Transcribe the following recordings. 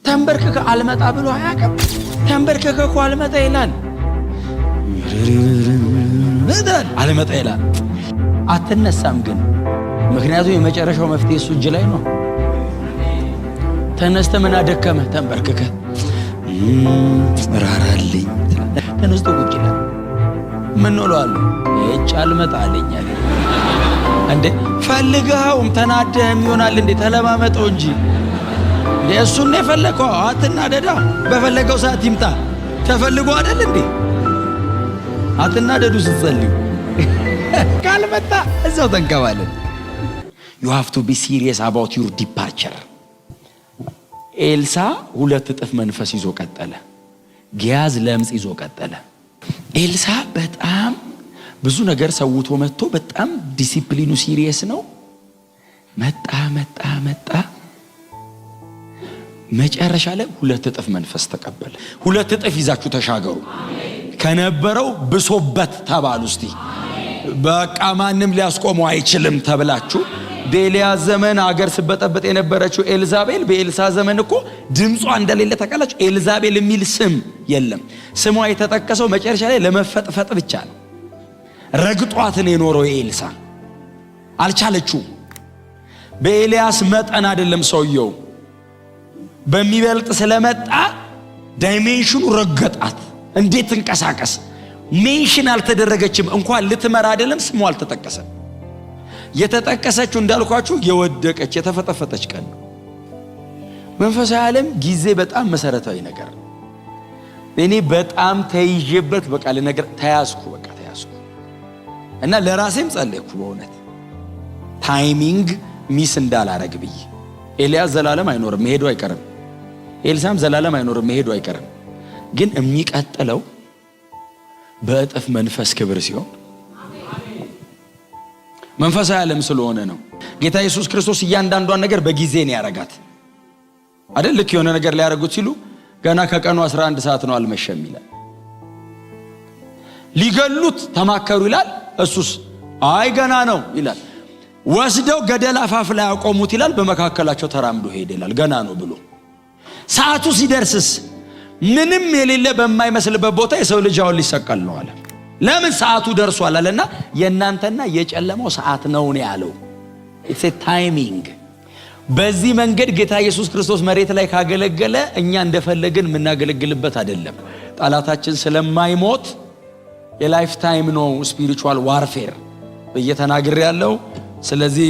ተንበርክከ አልመጣ ብሎ አያውቅም። ተንበርክከ እኮ አልመጣ ይላል። አልመጣ ይላል። አትነሳም ግን ምክንያቱም የመጨረሻው መፍትሄ እሱ እጅ ላይ ነው። ተነስተ ምን አደከመ? ተንበርክከ ራራልኝ ተነስቶ ቁጭ ይላል። ምን ነው እጭ አልመጣ አለኝ አለ እንዴ። ፈልገውም ተናደህም ይሆናል እንዴ? ተለማመጠው እንጂ እሱን ነው የፈለከው። አትናደዳ። በፈለገው ሰዓት ይምጣ። ተፈልጎ አይደል እንዴ? አትናደዱ ስትጸልዩ። ካልመጣ እዛው ተንከባለን። You have to be serious about your departure. ኤልሳ 2 እጥፍ መንፈስ ይዞ ቀጠለ። ጊያዝ ለምጽ ይዞ ቀጠለ። ኤልሳ በጣም ብዙ ነገር ሰውቶ መጥቶ በጣም ዲሲፕሊኑ ሲሪየስ ነው። መጣ መጨረሻ ላይ 2 እጥፍ መንፈስ ተቀበለ። 2 እጥፍ ይዛችሁ ተሻገሩ። ከነበረው ብሶበት ተባሉ። እስቲ በቃ ማንም ሊያስቆመው አይችልም ተብላችሁ በኤልያስ ዘመን አገር ስበጠበጥ የነበረችው ኤልዛቤል በኤልሳ ዘመን እኮ ድምጿ እንደሌለ ተቀላችሁ። ኤልዛቤል የሚል ስም የለም። ስሟ የተጠቀሰው መጨረሻ ላይ ለመፈጥፈጥ ብቻ ነው። ረግጧትን የኖረው ኤልሳ አልቻለችው። በኤልያስ መጠን አይደለም ሰውየው በሚበልጥ ስለመጣ ዳይሜንሽኑ ረገጣት። እንዴት እንቀሳቀስ ሜንሽን አልተደረገችም። እንኳን ልትመራ አይደለም ስሟ አልተጠቀሰም። የተጠቀሰችው እንዳልኳችሁ የወደቀች የተፈጠፈጠች ቀን ነው። መንፈሳዊ ዓለም ጊዜ በጣም መሰረታዊ ነገር ነው። እኔ በጣም ተይዤበት በቃ ለነገር ተያዝኩ እና ለራሴም ጸለይኩ በእውነት ታይሚንግ ሚስ እንዳላረግ ብዬ። ኤልያስ ዘላለም አይኖርም መሄዱ አይቀርም። ኤልሳም ዘላለም አይኖርም መሄዱ አይቀርም። ግን የሚቀጥለው በእጥፍ መንፈስ ክብር ሲሆን መንፈሳዊ ዓለም ስለሆነ ነው። ጌታ ኢየሱስ ክርስቶስ እያንዳንዷን ነገር በጊዜ ነው ያረጋት አይደል? ልክ የሆነ ነገር ሊያረጉት ሲሉ ገና ከቀኑ 11 ሰዓት ነው አልመሸም ይላል። ሊገሉት ተማከሩ ይላል። እሱስ አይ ገና ነው ይላል። ወስደው ገደል አፋፍ ላይ ያቆሙት ይላል። በመካከላቸው ተራምዶ ሄደ ይላል ገና ነው ብሎ። ሰዓቱ ሲደርስስ ምንም የሌለ በማይመስልበት ቦታ የሰው ልጅ አሁን ሊሰቀል ነው አለ። ለምን ሰዓቱ ደርሷል አለና የእናንተና የጨለማው ሰዓት ነው ያለው። ኢትስ ኤ ታይሚንግ። በዚህ መንገድ ጌታ ኢየሱስ ክርስቶስ መሬት ላይ ካገለገለ እኛ እንደፈለግን የምናገለግልበት አይደለም። ጠላታችን ስለማይሞት የላይፍ ታይም ነው ስፒሪቹዋል ዋርፌር በየተናገር ያለው። ስለዚህ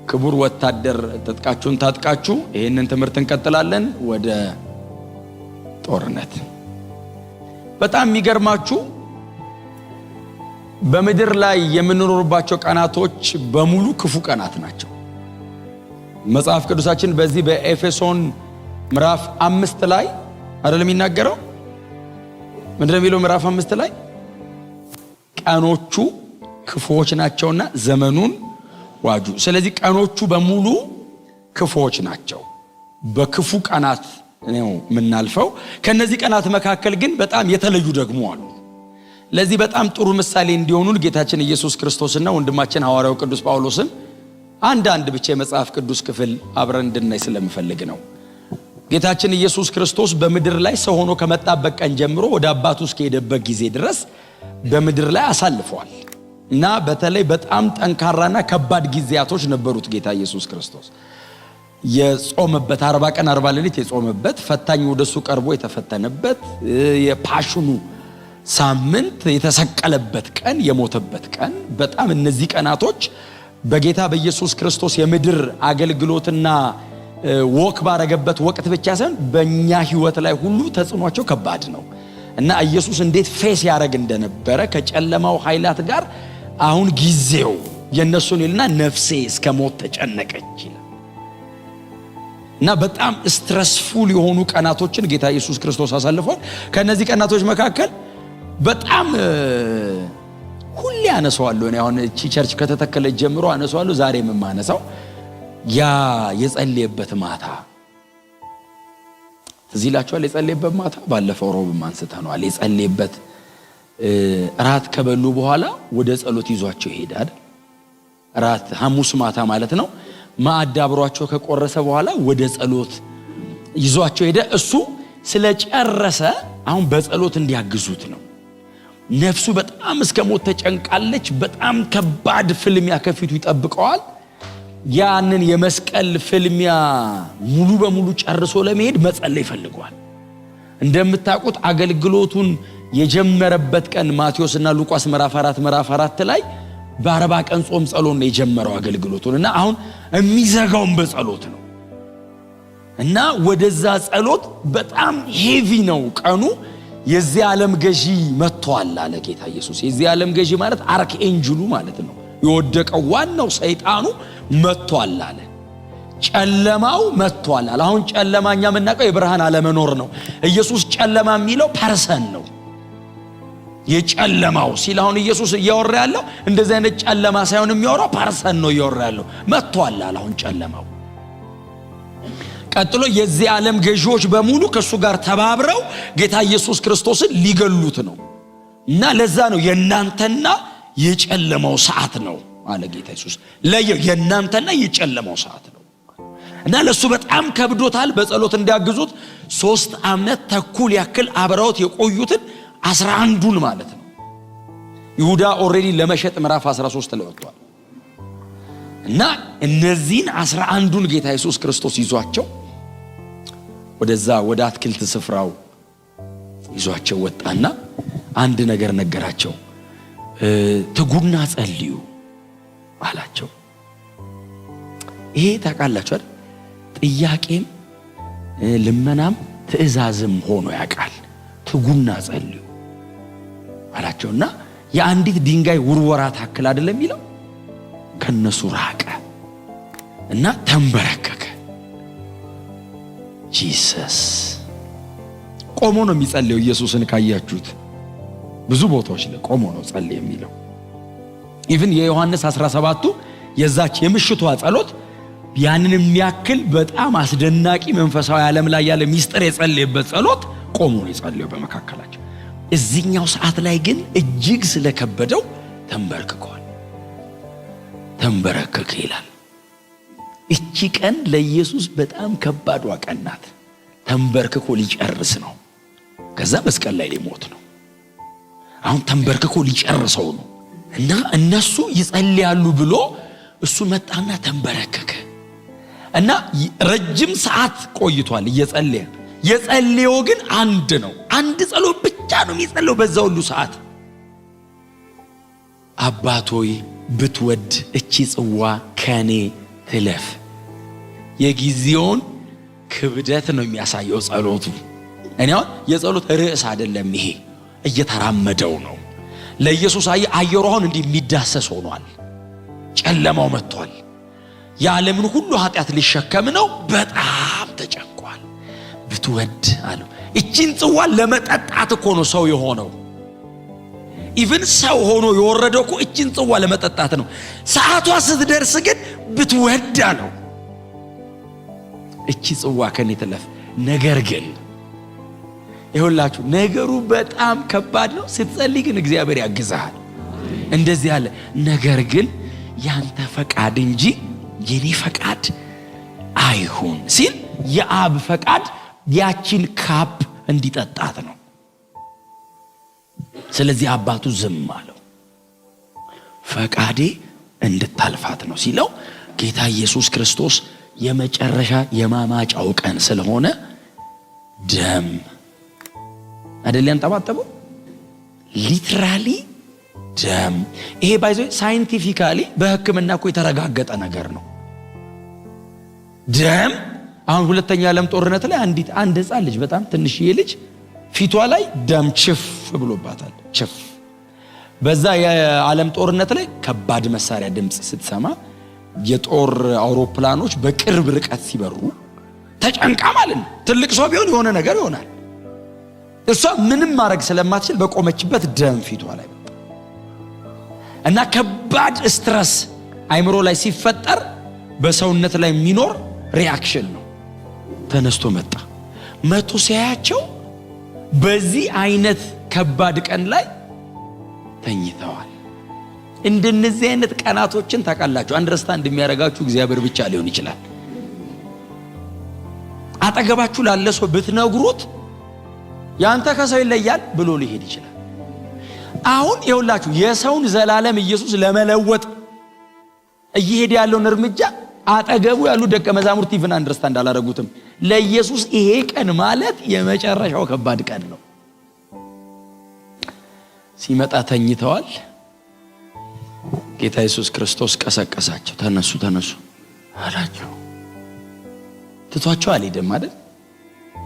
ክቡር ወታደር ተጥቃችሁን ታጥቃችሁ ይሄንን ትምህርት እንቀጥላለን ወደ ጦርነት። በጣም የሚገርማችሁ በምድር ላይ የምንኖርባቸው ቀናቶች በሙሉ ክፉ ቀናት ናቸው። መጽሐፍ ቅዱሳችን በዚህ በኤፌሶን ምዕራፍ 5 ላይ አይደለም የሚናገረው? ምንድነው የሚለው? ምዕራፍ 5 ላይ ቀኖቹ ክፉዎች ናቸውና ዘመኑን ዋጁ። ስለዚህ ቀኖቹ በሙሉ ክፉዎች ናቸው። በክፉ ቀናት ነው የምናልፈው። ከነዚህ ቀናት መካከል ግን በጣም የተለዩ ደግሞ አሉ። ለዚህ በጣም ጥሩ ምሳሌ እንዲሆኑን ጌታችን ኢየሱስ ክርስቶስና ወንድማችን ሐዋርያው ቅዱስ ጳውሎስን አንድ ብቻ የመጽሐፍ ቅዱስ ክፍል አብረን እንድናይ ስለምፈልግ ነው። ጌታችን ኢየሱስ ክርስቶስ በምድር ላይ ሰው ሆኖ ከመጣበት ቀን ጀምሮ ወደ አባቱ እስከሄደበት ጊዜ ድረስ በምድር ላይ አሳልፈዋል እና በተለይ በጣም ጠንካራና ከባድ ጊዜያቶች ነበሩት። ጌታ ኢየሱስ ክርስቶስ የጾመበት 40 ቀን 40 ሌሊት የጾመበት፣ ፈታኝ ወደሱ ቀርቦ የተፈተነበት፣ የፓሽኑ ሳምንት የተሰቀለበት ቀን፣ የሞተበት ቀን፣ በጣም እነዚህ ቀናቶች በጌታ በኢየሱስ ክርስቶስ የምድር አገልግሎትና ወክ ባረገበት ወቅት ብቻ ሳይሆን በእኛ ህይወት ላይ ሁሉ ተጽዕኖቸው ከባድ ነው እና ኢየሱስ እንዴት ፌስ ያደረግ እንደነበረ ከጨለማው ኃይላት ጋር አሁን ጊዜው የነሱን ይልና ነፍሴ እስከ ሞት ተጨነቀች ይላል እና በጣም ስትረስፉል የሆኑ ቀናቶችን ጌታ ኢየሱስ ክርስቶስ አሳልፏል። ከነዚህ ቀናቶች መካከል በጣም ሁሌ አነሳዋለሁ እኔ አሁን እቺ ቸርች ከተተከለች ጀምሮ አነሳዋለሁ። ዛሬም የማነሳው ያ የጸለየበት ማታ እዚህ ላችኋል። የጸለየበት ማታ ባለፈው ሮብም አንስተናል። የጸለየበት ራት ከበሉ በኋላ ወደ ጸሎት ይዟቸው ይሄዳል። ራት ሐሙስ ማታ ማለት ነው። ማዕድ አብሯቸው ከቆረሰ በኋላ ወደ ጸሎት ይዟቸው ሄደ። እሱ ስለጨረሰ አሁን በጸሎት እንዲያግዙት ነው። ነፍሱ በጣም እስከ ሞት ተጨንቃለች። በጣም ከባድ ፍልሚያ ከፊቱ ይጠብቀዋል። ያንን የመስቀል ፍልሚያ ሙሉ በሙሉ ጨርሶ ለመሄድ መጸለይ ይፈልጋል። እንደምታውቁት አገልግሎቱን የጀመረበት ቀን ማቴዎስና ሉቃስ ምዕራፍ 4 ላይ በ40 ቀን ጾም ጸሎት ነው የጀመረው አገልግሎቱንና አሁን የሚዘጋውን በጸሎት ነው። እና ወደዛ ጸሎት በጣም ሄቪ ነው ቀኑ። የዚህ ዓለም ገዢ መጥቷል አለ ጌታ ኢየሱስ። የዚህ ዓለም ገዢ ማለት አርክ ኤንጅሉ ማለት ነው። የወደቀው ዋናው ሰይጣኑ መጥቷል አለ። ጨለማው መጥቷል አለ። አሁን ጨለማኛ የምናውቀው የብርሃን አለመኖር ነው። ኢየሱስ ጨለማ የሚለው ፐርሰን ነው። የጨለማው ሲል አሁን ኢየሱስ እያወራ ያለው እንደዚህ አይነት ጨለማ ሳይሆን የሚያወራው ፐርሰን ነው እያወራ ያለው። መጥቷል አለ አሁን ጨለማው። ቀጥሎ የዚህ ዓለም ገዢዎች በሙሉ ከሱ ጋር ተባብረው ጌታ ኢየሱስ ክርስቶስን ሊገሉት ነው። እና ለዛ ነው የናንተና የጨለማው ሰዓት ነው አለ ጌታ ኢየሱስ። የናንተና የጨለማው ሰዓት ነው። እና ለሱ በጣም ከብዶታል። በጸሎት እንዲያግዙት 3 ዓመት ተኩል ያክል አብረውት የቆዩትን 11ዱን ማለት ነው። ይሁዳ ኦሬዲ ለመሸጥ ምዕራፍ 13 ላይ ወጥቷል። እና እነዚህን 11ዱን ጌታ ኢየሱስ ክርስቶስ ይዟቸው ወደዛ ወደ አትክልት ስፍራው ይዟቸው ወጣና አንድ ነገር ነገራቸው። ትጉና ጸልዩ አላቸው። ይሄ ታውቃላችሁ አይደል? ጥያቄም ልመናም ትእዛዝም ሆኖ ያውቃል። ትጉና ጸልዩ አላቸውና የአንዲት ድንጋይ ውርወራ ታክል አይደለም የሚለው ከነሱ ራቀ እና ተንበረከከ። ጂሰስ ቆሞ ነው የሚጸልየው። ኢየሱስን ካያችሁት ብዙ ቦታዎች ላይ ቆሞ ነው ጸልይ የሚለው። ኢቭን የዮሐንስ 17ቱ የዛች የምሽቷ ጸሎት ያንን የሚያክል በጣም አስደናቂ መንፈሳዊ ዓለም ላይ ያለ ሚስጥር የጸለየበት ጸሎት ቆሞ ነው የጸለየው በመካከላቸው። እዚህኛው ሰዓት ላይ ግን እጅግ ስለከበደው ተንበርክኳል። ተንበረከከ ይላል። እቺ ቀን ለኢየሱስ በጣም ከባዷ ቀን ናት። ተንበርክኮ ሊጨርስ ነው። ከዛ መስቀል ላይ ሊሞት ነው። አሁን ተንበርክኮ ሊጨርሰው ነው። እና እነሱ ይጸልያሉ ብሎ እሱ መጣና ተንበረከከ። እና ረጅም ሰዓት ቆይቷል እየጸለየ። የጸለየው ግን አንድ ነው። አንድ ጸሎት ብቻ ነው የሚጸልየው በዛ ሁሉ ሰዓት። አባቶይ ብትወድ እቺ ጽዋ ከኔ ትለፍ። የጊዜውን ክብደት ነው የሚያሳየው ጸሎቱ። እኔ አሁን የጸሎት ርዕስ አይደለም ይሄ፣ እየተራመደው ነው። ለኢየሱስ አየሩ አሁን እንዲህ የሚዳሰስ ሆኗል። ጨለማው መጥቷል። የዓለምን ሁሉ ኃጢአት ሊሸከም ነው። በጣም ተጨንቋል። ብትወድ አለው። እቺን ጽዋ ለመጠጣት እኮ ነው ሰው የሆነው። ኢቭን ሰው ሆኖ የወረደው እኮ እቺን ጽዋ ለመጠጣት ነው። ሰዓቷ ስትደርስ ግን ብትወድ አለው። እቺ ጽዋ ከኔ ትለፍ። ነገር ግን ይሁላችሁ ነገሩ በጣም ከባድ ነው። ስትጸልይ ግን እግዚአብሔር ያግዛል። እንደዚህ ያለ ነገር ግን ያንተ ፈቃድ እንጂ የኔ ፈቃድ አይሁን ሲል የአብ ፈቃድ ያቺን ካፕ እንዲጠጣት ነው። ስለዚህ አባቱ ዝም አለው። ፈቃዴ እንድታልፋት ነው ሲለው ጌታ ኢየሱስ ክርስቶስ የመጨረሻ የማማጫው ቀን ስለሆነ ደም አይደል ያንጠባጠበው? ሊትራሊ ደም። ይሄ ባይዞ ሳይንቲፊካሊ በሕክምና እኮ የተረጋገጠ ነገር ነው። ደም አሁን ሁለተኛ ዓለም ጦርነት ላይ አንድ ሕፃን ልጅ በጣም ትንሽዬ ልጅ ፊቷ ላይ ደም ችፍ ብሎባታል። ችፍ። በዛ የዓለም ጦርነት ላይ ከባድ መሳሪያ ድምጽ ስትሰማ የጦር አውሮፕላኖች በቅርብ ርቀት ሲበሩ ተጨንቃ ማለት ነው። ትልቅ ሰው ቢሆን የሆነ ነገር ይሆናል። እሷ ምንም ማድረግ ስለማትችል በቆመችበት ደም ፊቷ ላይ እና ከባድ ስትረስ አይምሮ ላይ ሲፈጠር በሰውነት ላይ የሚኖር ሪአክሽን ነው። ተነስቶ መቶ ሲያያቸው በዚህ አይነት ከባድ ቀን ላይ ተኝተዋል። እንደነዚህ አይነት ቀናቶችን ታውቃላችሁ አንደርስታንድ የሚያደርጋችሁ እግዚአብሔር ብቻ ሊሆን ይችላል። አጠገባችሁ ላለ ሰው ብትነግሩት ያንተ ከሰው ይለያል ብሎ ሊሄድ ይችላል። አሁን ይኸውላችሁ የሰውን ዘላለም ኢየሱስ ለመለወጥ እየሄደ ያለውን እርምጃ አጠገቡ ያሉ ደቀ መዛሙርት ይፈና አንደርስታንድ አላደረጉትም። ለኢየሱስ ይሄ ቀን ማለት የመጨረሻው ከባድ ቀን ነው። ሲመጣ ተኝተዋል። ጌታ ኢየሱስ ክርስቶስ ቀሰቀሳቸው። ተነሱ ተነሱ አላቸው። ትቷቸው አልሄደም አይደል?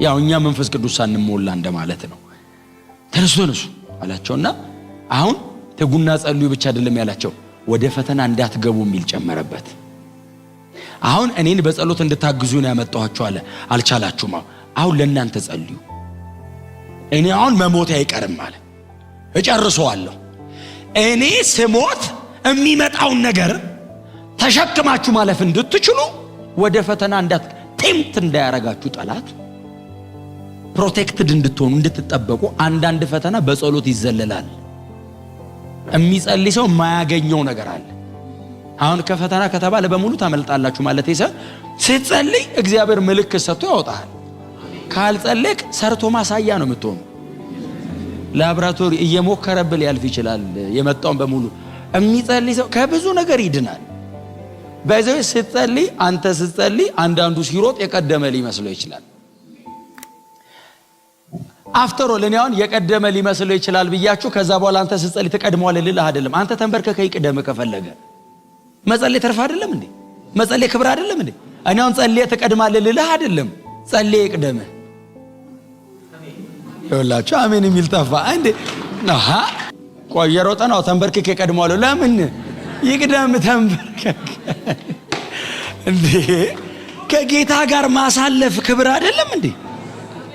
ያው እኛ መንፈስ ቅዱስ ሳንሞላ እንደማለት ነው። ተነሱ ተነሱ አላቸውና አሁን ተጉና ጸልዩ ብቻ አይደለም ያላቸው፣ ወደ ፈተና እንዳትገቡ የሚል ጨመረበት። አሁን እኔን በጸሎት እንድታግዙ ነው ያመጣኋችሁ አለ። አልቻላችሁም፣ አሁን ለእናንተ ጸልዩ። እኔ አሁን መሞት አይቀርም አለ፣ እጨርሰዋለሁ። እኔ ስሞት የሚመጣውን ነገር ተሸክማችሁ ማለፍ እንድትችሉ ወደ ፈተና ቴምት እንዳያረጋችሁ ጠላት ፕሮቴክትድ እንድትሆኑ እንድትጠበቁ አንዳንድ ፈተና በጸሎት ይዘለላል። የሚጸልይ ሰው የማያገኘው ነገር አለ። አሁን ከፈተና ከተባለ በሙሉ ታመልጣላችሁ ማለት ይሰ ስትጸልይ እግዚአብሔር ምልክት ሰጥቶ ያወጣል። ካልጸለይክ ሰርቶ ማሳያ ነው የምትሆኑ። ላብራቶሪ እየሞከረብል ያልፍ ይችላል። የመጣውን በሙሉ የሚጸልይ ሰው ከብዙ ነገር ይድናል። በዚህ ስትጸልይ አንተ ስትጸልይ አንዳንዱ ሲሮጥ የቀደመ ሊመስለው ይችላል። አፍተር ኦል እኔ አሁን የቀደመ ሊመስለው ይችላል ብያችሁ ከዛ በኋላ አንተ ስትጸልይ ተቀድመዋለህ ልልህ አይደለም። አንተ ተንበርከከ ይቅደም ከፈለገ መጸለይ ተርፍ አይደለም እንዴ? መጸለይ ክብር አይደለም እንዴ? እኔ አሁን ጸልዬ ተቀድማለህ ልልህ አይደለም። ጸልዬ ይቅደም ይኸውላችሁ አሜን የሚል ጠፋ እንዴ? አሃ ቆይ የሮጠ ነው ተንበርከከ ይቀድመዋለህ። ለምን ይቅደም ተንበርከከ እንዴ? ከጌታ ጋር ማሳለፍ ክብር አይደለም እንዴ?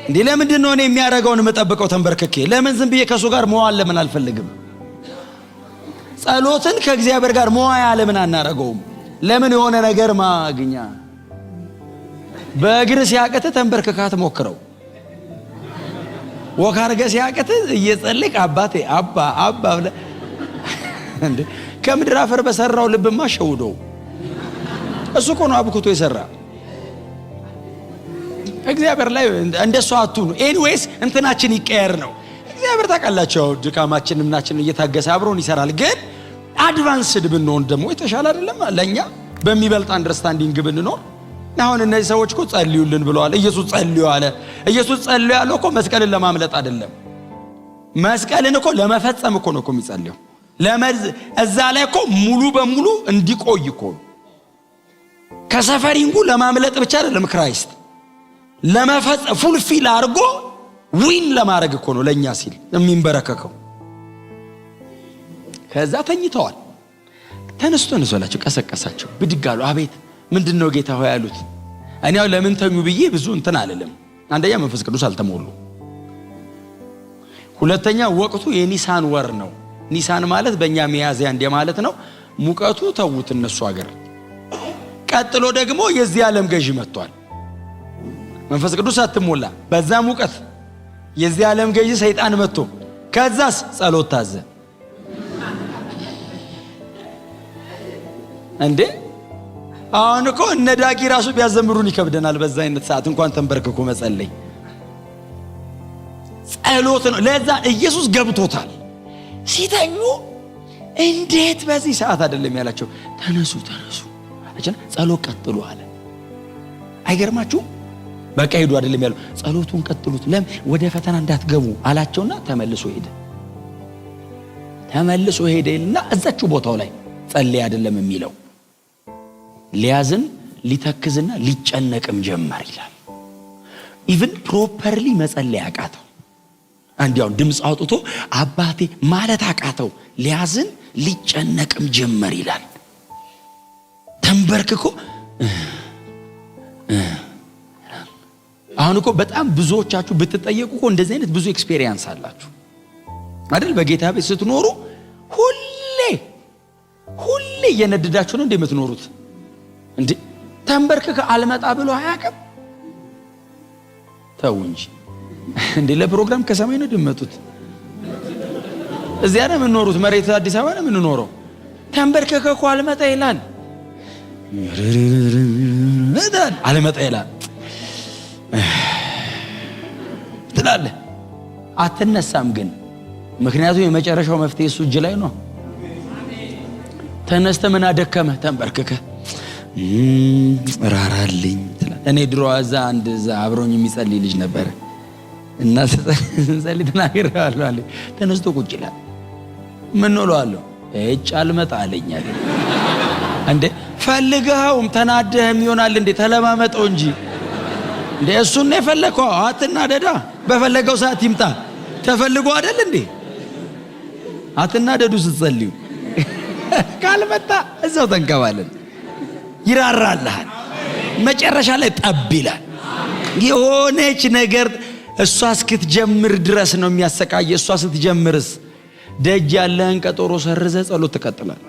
እንዴ ለምንድን ነው እኔ የሚያደርገውን መጠበቀው ተንበርከከ? ለምን ዝም ብዬ ከሱ ጋር መዋል ለምን አልፈልግም? ጸሎትን ከእግዚአብሔር ጋር መዋያ ለምን አናረገውም? ለምን የሆነ ነገር ማግኛ በእግር ሲያቀት ተንበርከካት ሞክረው ወካርገ ሲያቀት እየጸልቅ አባቴ አባ አባ ብለ እንዴ ከምድር አፈር በሰራው ልብማ ሸውደው እሱ እኮ ነው አብኩቶ የሰራ እግዚአብሔር ላይ እንደሱ አትሁኑ። ኤኒዌይስ እንትናችን ይቀየር ነው። እግዚአብሔር ታውቃላችሁ ድካማችን ምናችን እየታገሰ አብሮን ይሰራል። ግን አድቫንስድ ብንሆን ደግሞ የተሻለ አይደለም? ለኛ በሚበልጥ አንደርስታንዲንግ ብንኖር። አሁን እነዚህ ሰዎች እኮ ጸልዩልን ብለዋል። ኢየሱስ ጸልዩ አለ። ኢየሱስ ጸልዩ ያለው እኮ መስቀልን ለማምለጥ አይደለም። መስቀልን እኮ ለመፈጸም እኮ ነው እኮ የሚጸልየው። እዛ ላይ እኮ ሙሉ በሙሉ እንዲቆይ እኮ ከሰፈሪንጉ ለማምለጥ ብቻ አይደለም። ክራይስት ለመፈጸም ፉልፊል አድርጎ ዊን ለማድረግ እኮ ነው ለኛ ሲል የሚንበረከከው። ከዛ ተኝተዋል። ተነስቶ ነሰላቸው፣ ቀሰቀሳቸው፣ ብድግ አሉ። አቤት ምንድነው ጌታ ሆይ ያሉት? እኔው ለምን ተኙ ብዬ ብዙ እንትን አልልም። አንደኛ መንፈስ ቅዱስ አልተሞሉ፣ ሁለተኛ ወቅቱ የኒሳን ወር ነው። ኒሳን ማለት በእኛ ሚያዝያ እንደ ማለት ነው። ሙቀቱ ተውት እነሱ ሀገር። ቀጥሎ ደግሞ የዚህ ዓለም ገዢ መጥቷል። መንፈስ ቅዱስ አትሞላ፣ በዛ ሙቀት የዚህ ዓለም ገዢ ሰይጣን መጥቶ ከዛስ ጸሎት ታዘ እንዴ። አሁን እኮ እነ ዳጊ ራሱ ቢያዘምሩን ይከብደናል። በዛ አይነት ሰዓት እንኳን ተንበርክኮ መጸለይ ጸሎት ነው። ለዛ ኢየሱስ ገብቶታል። ሲተኙ እንዴት በዚህ ሰዓት አይደለም ያላቸው? ተነሱ ተነሱ አቻ ጸሎት ቀጥሉ አለ። አይገርማችሁ? በቃ ሄዱ አይደለም ያለው፣ ጸሎቱን ቀጥሉት ለምን ወደ ፈተና እንዳትገቡ አላቸውና ተመልሶ ሄደ። ተመልሶ ሄደና እዛችሁ ቦታው ላይ ጸልይ አይደለም የሚለው ሊያዝን ሊተክዝና ሊጨነቅም ጀመር ይላል። ኢቭን ፕሮፐርሊ መጸለይ አቃተው። አንዲያው ድምጽ አውጥቶ አባቴ ማለት አቃተው። ሊያዝን ሊጨነቅም ጀመር ይላል። ተንበርክኮ አሁን እኮ በጣም ብዙዎቻችሁ ብትጠየቁ እኮ እንደዚህ አይነት ብዙ ኤክስፒሪየንስ አላችሁ አይደል? በጌታ ቤት ስትኖሩ ሁሌ እየነደዳችሁ ነው እንደምትኖሩት። እንዴ ተንበርክከ አልመጣ ብሎ አያውቅም? ተው እንጂ እንዴ ለፕሮግራም ከሰማይ ነው ደመጡት። እዚያ ነው የምንኖሩት። መሬት አዲስ አበባ ነው የምንኖረው። ተንበርከከ እኮ አልመጣ ይላል። አልመጣ ይላል ትላለህ። አትነሳም ግን ምክንያቱም የመጨረሻው መፍትሄ እሱ እጅ ላይ ነው። ተነስተ ምን አደከመ? ተንበርከከ ራራልኝ ትላለህ። እኔ ድሮ እዛ አንድ እዛ አብሮኝ የሚጸልይ ልጅ ነበር እና ስለዚህ ተናግሬዋለሁ አለ። ተነስቶ ቁጭ ይላል። ምን እለዋለሁ? እጭ አልመጣ አለኝ አለ። እንዴ ፈልገኸውም ተናደህም ይሆናል እንዴ? ተለማመጠው እንጂ እንዴ እሱን ነው የፈለከው። አትናደዳ። በፈለገው ሰዓት ይምጣ። ተፈልጎ አይደል እንዴ? አትናደዱ ስትጸልዩ። ካልመጣ እዛው ተንከባለን። ይራራልሃል። መጨረሻ ላይ ጠብ ይላል። የሆነች ነገር እሷ እስክትጀምር ድረስ ነው የሚያሰቃየ። እሷ ስትጀምርስ ደጅ ያለህን ቀጠሮ ሰርዘ ጸሎት ትቀጥላል።